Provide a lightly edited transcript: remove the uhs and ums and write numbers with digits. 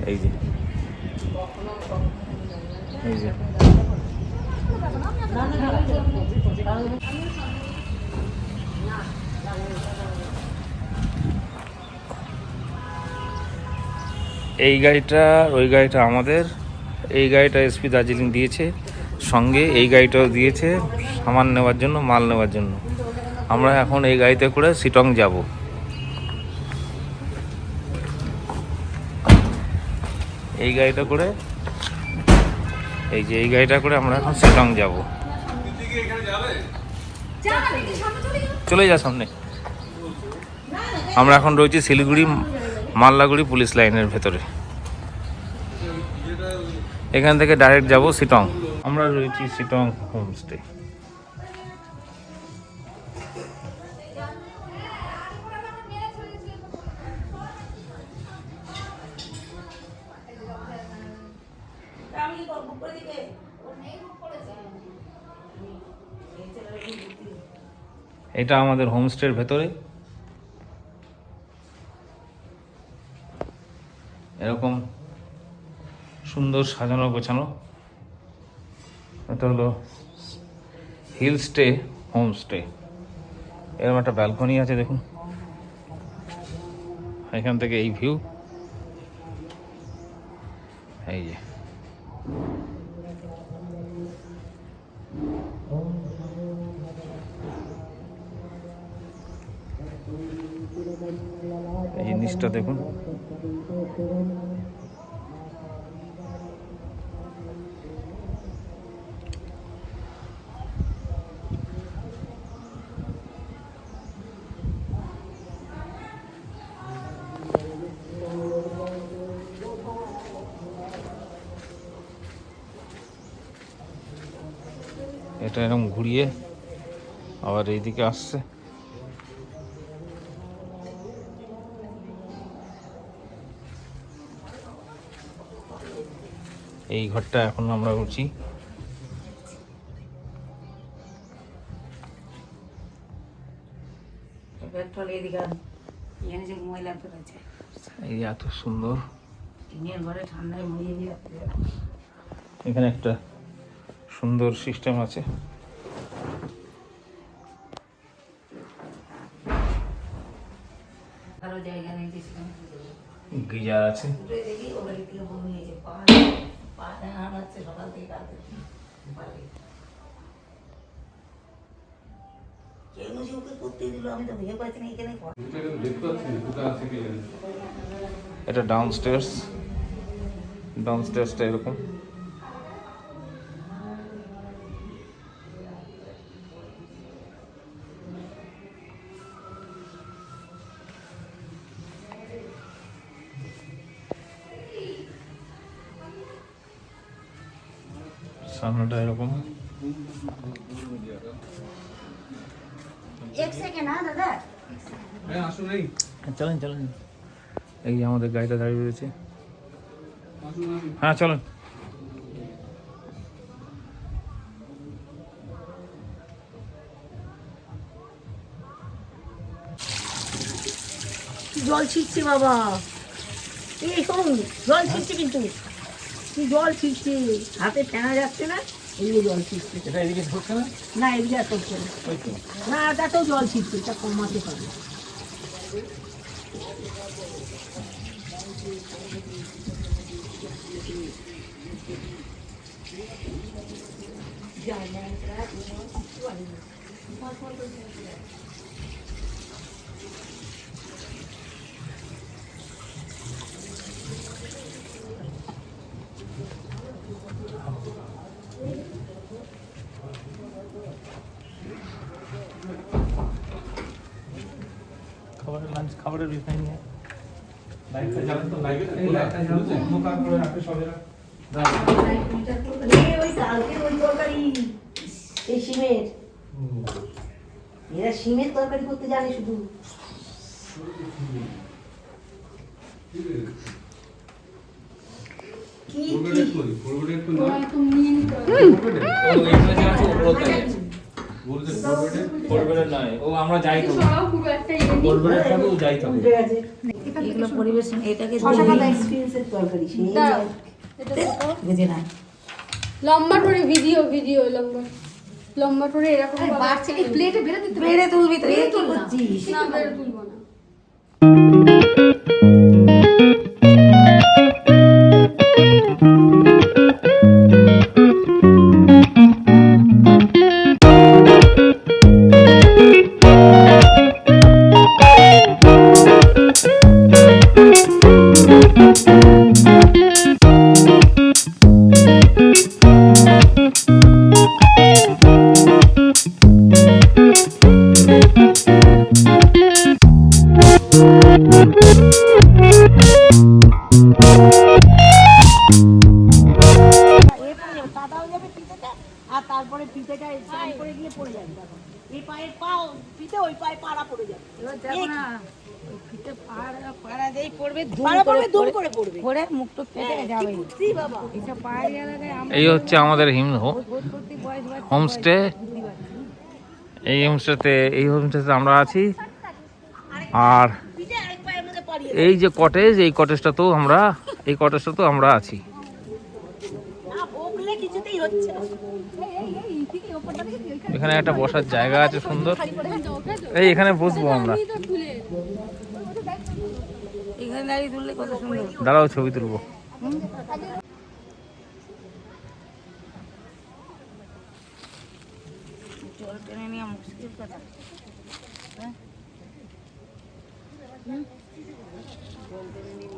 এই যে এই যে এই গাড়িটা ওই গাড়িটা আমাদের, এই গাড়িটা এসপি দার্জিলিং দিয়েছে, সঙ্গে এই গাড়িটাও দিয়েছে সামান নেওয়ার জন্য, মাল নেওয়ার জন্য। আমরা এখন এই গাড়িতে করে শিটং যাব। এই গাড়িটা করে, এই যে এই গাড়িটা করে আমরা এখন শিটং যাব। চলে যা সামনে। আমরা এখন রয়েছি শিলিগুড়ি মাল্লাগুড়ি পুলিশ লাইনের ভেতরে। এখান থেকে ডাইরেক্ট যাব শিটং। আমরা রয়েছি শিটং হোমস্টে। এটা আমাদের হোমস্টের ভেতরে। এরকম সুন্দর সাজানো গোছানো। এটা হলো হিল স্টে হোমস্টে। এরকম একটা ব্যালকনি আছে দেখুন, এখান থেকে এই ভিউ। এই যে এই জিনিসটা দেখুন। এটা এরকম ঘুরিয়ে আবার এইদিকে আসছে। এই ঘরটা এখন আমরা উঠছি। এই এত সুন্দর। এখানে একটা সুন্দর সিস্টেম আছে। গিজার আছে। এটা ডাউনস্টেয়ার্স। ডাউনস্টেয়ার্সটা এরকম। সামনেটা এরকম। চলেন চলেন। এই যে আমাদের গাড়িটা দাঁড়িয়ে রয়েছে। হ্যাঁ চলেন। জল ছিটছে বাবা, এই শোন জল ছিটছে, কিন্তু কি জল ছিটছে, হাতে ফেনা যাচ্ছে না, এদিকে জল ছিটছে। এটা এদিকে ঢুকছে না? না এদিকে আর ঢুকছে না। না এটাতেও জল ছিটছে, এটা কমাতে পারবে। খাবারের বিষয় নিয়ে লাইটটা জ্বালান তো, লাইটটা জ্বালান তো, দোকান করে রাখতে সবে রাখ। ওই কালকে ওই তরকারি, এই শিমের, এরা শিমের তরকারি করতে জানে শুধু। নাই ও আমরা যাই তো সরাও পুরো একটা ইয়ে নিই। গোলবেলের সাথে ও যাই তো এগুলো পরিবেশন এটাকে এক্সপিরিয়েন্সের তরকারি সেই দাও, এটা দাও। বুঝে না লম্বা করে ভিডিও লম্বা করে এরকম বাচ্চা এই প্লেটে বেড়ে দিতে বেড়ে তুলবি তো এই কি করছিস না বেড়ে তুলবো না। কাদা হয়ে যাবে পিঠেটা আর তারপরে পিঠেটা স্নান করে গিয়ে পড়ে যাবে তখন। এই পায়ের পাও পিঠে ওই পায়ে পাড়া পড়ে যাবে এবার দেখো না ওই পিঠে পাড়া দেই পড়বে পাড়া পড়বে দুম করে পড়বে পড়ে মুখটা কেটে যাবে সত্যি বাবা এইসব পাহাড়ি এলাকায় আমরা এই হচ্ছে আমাদের ভর্তি বয়স বাচ্চা হোমস্টে এই হোমস্টেতে আমরা আছি আর পিঠে আরেক পায়ের মধ্যে পাড়িয়ে এই যে কটেজ এই কটেজটাতেও আমরা আছি না ভোগলে কিছুতেই হচ্ছে না এখানে একটা বসার জায়গা আছে সুন্দর এই এখানে বসবো আমরা আমি তো খুলে এখানে দাঁড়িয়ে তুললে কত সুন্দর দাঁড়াও ছবি তুলবো জল টেনে নেওয়া মুশকিল কথা হ্যাঁ? জল টেনে নিয়ে